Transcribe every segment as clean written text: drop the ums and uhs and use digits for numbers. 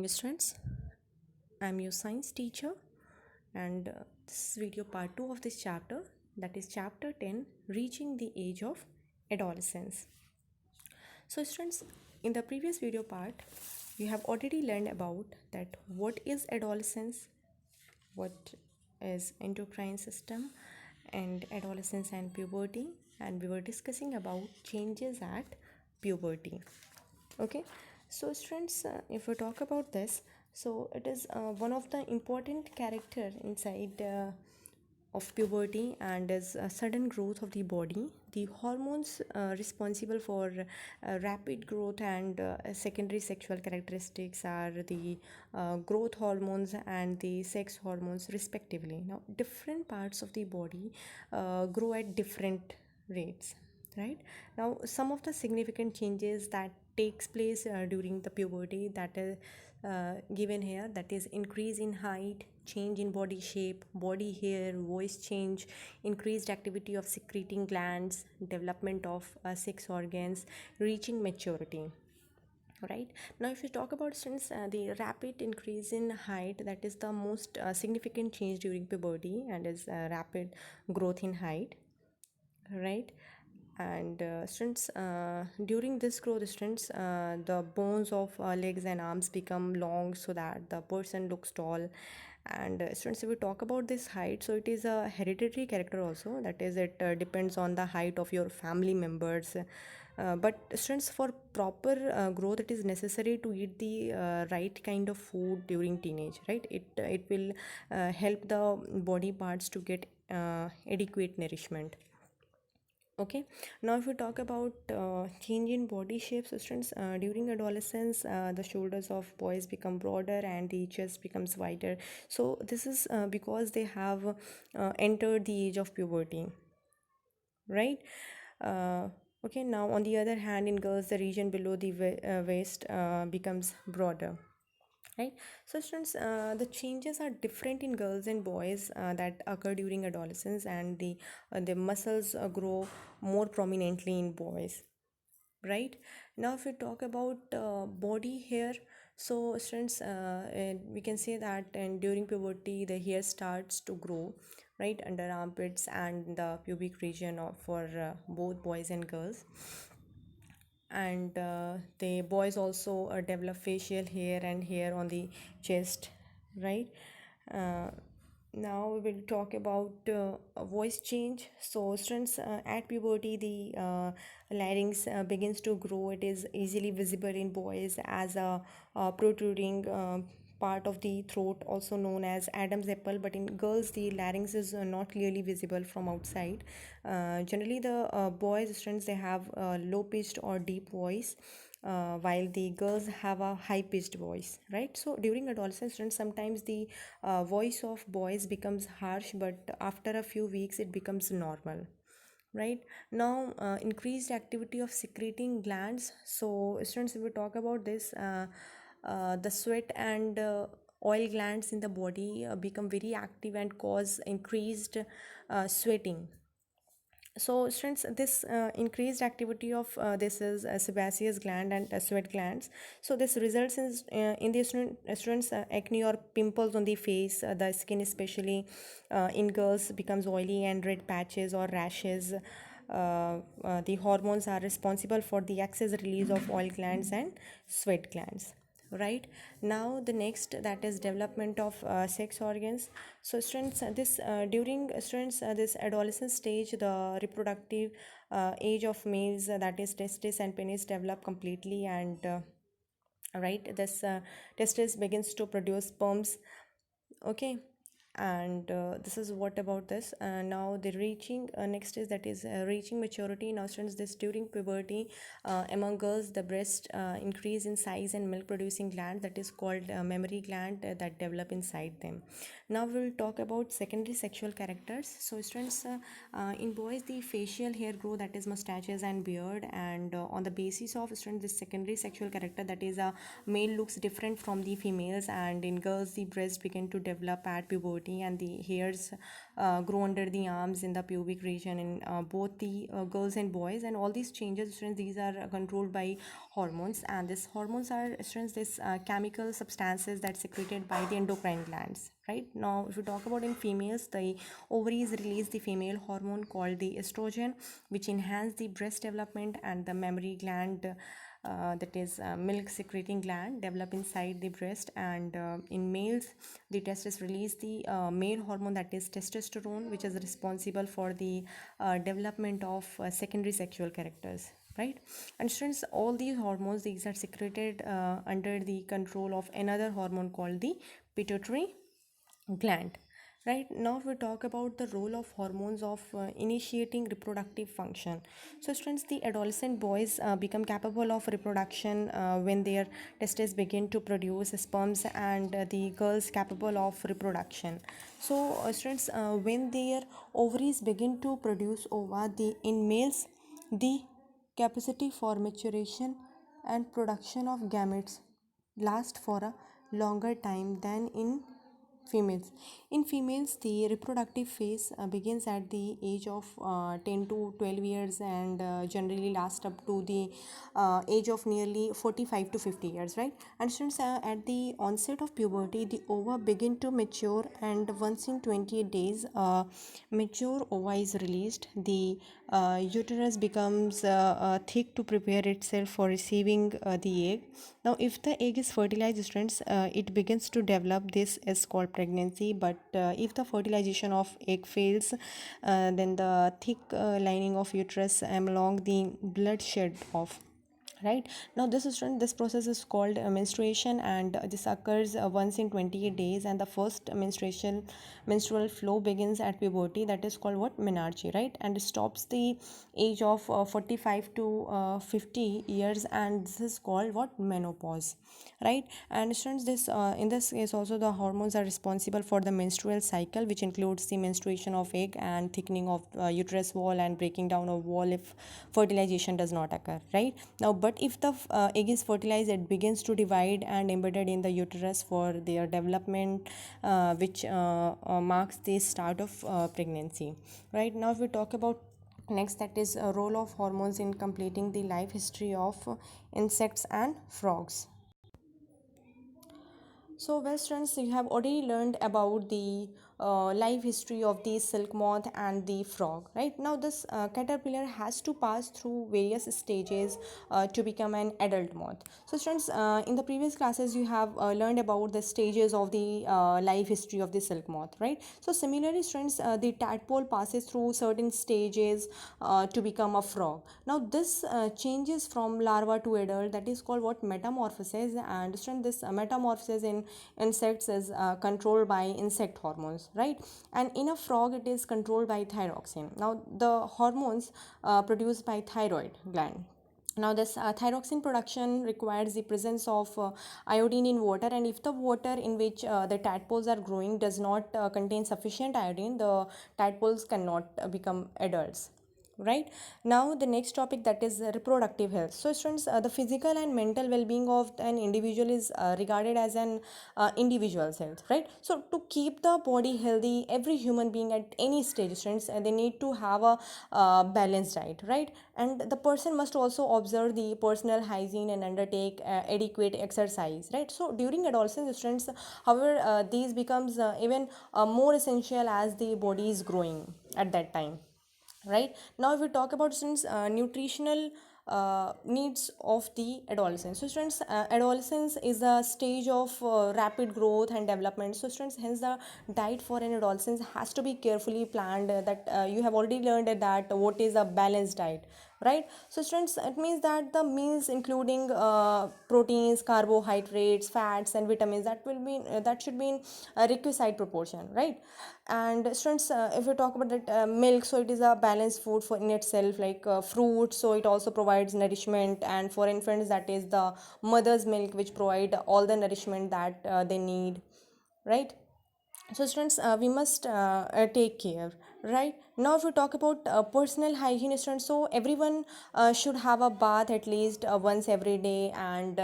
Students, I'm your science teacher, and this is video part 2 of this chapter, that is chapter 10, reaching the age of adolescence. So students, in the previous video part, you have already learned about that what is adolescence, what is endocrine system, and adolescence and puberty, and we were discussing about changes at puberty. Okay, so students, if we talk about this, so it is one of the important character inside of puberty, and is a sudden growth of the body. The hormones responsible for rapid growth and secondary sexual characteristics are the growth hormones and the sex hormones respectively. Now different parts of the body grow at different rates, right? Now some of the significant changes that takes place during the puberty, that is given here, that is increase in height, change in body shape, body hair, voice change, increased activity of secreting glands, development of sex organs, reaching maturity. Right now, if you talk about students, the rapid increase in height, that is the most significant change during puberty, and is rapid growth in height, right? And students, during this growth, students, the bones of legs and arms become long so that the person looks tall. And students, if we talk about this height, so it is a hereditary character also, that is it depends on the height of your family members. But students, for proper growth, it is necessary to eat the right kind of food during teenage, right? It will help the body parts to get adequate nourishment. Okay, now if we talk about change in body shape, so students, during adolescence, the shoulders of boys become broader and the chest becomes wider. So this is because they have entered the age of puberty, right? uh, okay, now on the other hand, in girls, the region below the waist becomes broader, right? So students, the changes are different in girls and boys that occur during adolescence, and the muscles grow more prominently in boys, right? Now if we talk about body hair, so students, and we can say that, and during puberty the hair starts to grow, right, under armpits and the pubic region for both boys and girls. And the boys also develop facial hair and hair on the chest, right? uh, Now we will talk about a voice change. So students, at puberty, the larynx begins to grow. It is easily visible in boys as a protruding part of the throat, also known as Adam's apple, but in girls the larynx is not clearly visible from outside. Generally the boys students, they have a low pitched or deep voice, while the girls have a high pitched voice, right? So during adolescence, students, sometimes the voice of boys becomes harsh, but after a few weeks it becomes normal, right? Now increased activity of secreting glands. So students, if we talk about this, the sweat and oil glands in the body become very active and cause increased sweating. So students, this increased activity of this is sebaceous gland and sweat glands. So this results in the students acne or pimples on the face. The skin, especially in girls, becomes oily and red patches or rashes. The hormones are responsible for the excess release of oil glands and sweat glands, right? Now the next, that is development of sex organs. So students, this during students this adolescent stage, the reproductive age of males, that is testis and penis, develop completely, and right, this testis begins to produce sperms. Okay, and this is what about this. Now the reaching, next is, that is reaching maturity. Now students, this during puberty, among girls, the breast increase in size and milk producing gland, that is called mammary gland, that develop inside them. Now we will talk about secondary sexual characters. So students, in boys, the facial hair grow, that is mustaches and beard, and on the basis of students, this secondary sexual character, that is a male looks different from the females, and in girls the breast begin to develop at puberty, puberty, and the hairs grow under the arms in the pubic region in both the girls and boys. And all these changes, students, these are controlled by hormones, and these hormones are, students, this chemical substances that secreted by the endocrine glands. Right now, if we talk about in females, the ovaries release the female hormone called the estrogen, which enhance the breast development, and the mammary gland, that is milk secreting gland, develop inside the breast. And in males, the testes release the male hormone, that is testosterone, which is responsible for the development of secondary sexual characters. Right. And students, all these hormones, these are secreted under the control of another hormone called the pituitary gland. Right now we talk about the role of hormones of initiating reproductive function. So students, the adolescent boys become capable of reproduction when their testes begin to produce sperms, and the girls capable of reproduction. So students, when their ovaries begin to produce ova, the in males, the capacity for maturation and production of gametes last for a longer time than in females. In females, the reproductive phase begins at the age of 10 to 12 years, and generally lasts up to the age of nearly 45 to 50 years, right? And since at the onset of puberty, the ova begin to mature, and once in 28 days, mature ova is released. The uterus becomes thick to prepare itself for receiving the egg. Now, if the egg is fertilized, students, it begins to develop. This is called pregnancy. But if the fertilization of egg fails, then the thick lining of uterus along the blood shed off. Right now, this process is called menstruation, and this occurs once in 28 days. And the first menstrual flow begins at puberty, that is called what, menarche, right? And it stops the age of 45 to 50 years, and this is called what, menopause. Right. And students, this in this case also, the hormones are responsible for the menstrual cycle, which includes the menstruation of egg and thickening of uterus wall and breaking down of wall if fertilization does not occur. Right now, but if the egg is fertilized, it begins to divide and embedded in the uterus for their development, which marks the start of pregnancy. Right now, if we talk about next, that is a role of hormones in completing the life history of insects and frogs. So, well, students, you have already learned about the life history of the silk moth and the frog. Right now, this caterpillar has to pass through various stages to become an adult moth. So, students, in the previous classes, you have learned about the stages of the life history of the silk moth. Right. So, similarly, students, the tadpole passes through certain stages to become a frog. Now, this changes from larva to adult. That is called what, metamorphosis. And students, this metamorphosis in insects is controlled by insect hormones, right? And in a frog, it is controlled by thyroxine. Now, the hormones produced by thyroid gland. Now, this thyroxine production requires the presence of iodine in water, and if the water in which the tadpoles are growing does not contain sufficient iodine, the tadpoles cannot become adults. Right now, the next topic, that is reproductive health. So students, the physical and mental well-being of an individual is regarded as an individual's health. Right, so to keep the body healthy, every human being at any stage, students, they need to have a balanced diet. Right, and the person must also observe the personal hygiene and undertake adequate exercise. Right, so during adolescence, students, however, these becomes even more essential as the body is growing at that time. Right now, if we talk about students, nutritional needs of the adolescence. So students, adolescence is a stage of rapid growth and development. So students, hence the diet for an adolescence has to be carefully planned. That you have already learned that what is a balanced diet. Right, so students, it means that the meals including proteins, carbohydrates, fats and vitamins, that should be in a requisite proportion. Right, and students, if we talk about that milk, so it is a balanced food for in itself, like fruit, so it also provides nourishment. And for infants, that is the mother's milk, which provide all the nourishment that they need. Right, So students, we must take care, right? Now if we talk about personal hygiene, students, so everyone should have a bath at least once every day, and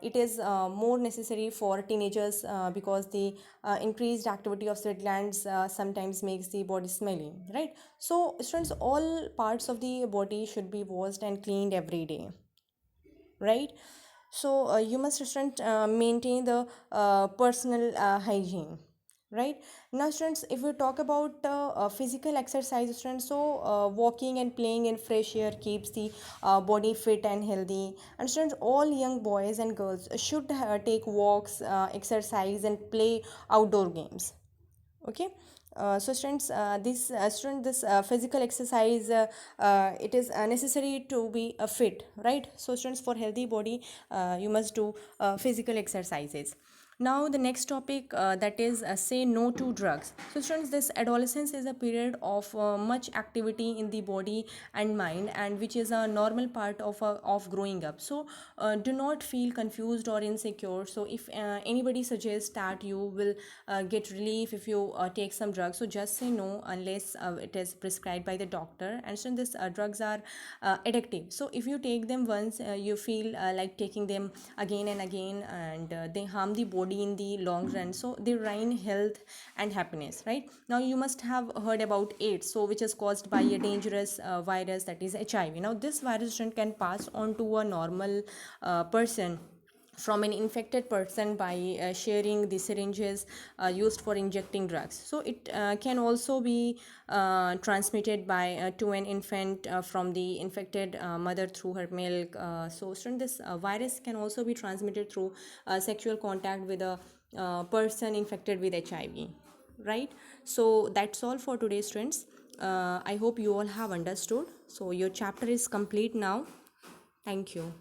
it is more necessary for teenagers because the increased activity of sweat glands sometimes makes the body smelly, right? So students, all parts of the body should be washed and cleaned every day, right? So you must student maintain the personal hygiene, right? Now students, if we talk about physical exercise, students, so walking and playing in fresh air keeps the body fit and healthy. And students, all young boys and girls should take walks, exercise and play outdoor games. Okay. So students, this physical exercise, it is necessary to be fit, right? So students, for healthy body, you must do physical exercises. Now the next topic, that is say no to drugs. So students, this adolescence is a period of much activity in the body and mind, and which is a normal part of growing up. So do not feel confused or insecure. So if anybody suggests that you will get relief if you take some drugs, so just say no unless it is prescribed by the doctor. And so these drugs are addictive, so if you take them once, you feel like taking them again and again, and they harm the body in the long run, so they ruin health and happiness, right? Now you must have heard about AIDS, so which is caused by a dangerous virus, that is HIV. Now this virus can pass on to a normal person from an infected person by sharing the syringes used for injecting drugs. So it can also be transmitted by to an infant from the infected mother through her milk. So student, this virus can also be transmitted through sexual contact with a person infected with HIV, right? So that's all for today, students. I hope you all have understood. So your chapter is complete now. Thank you.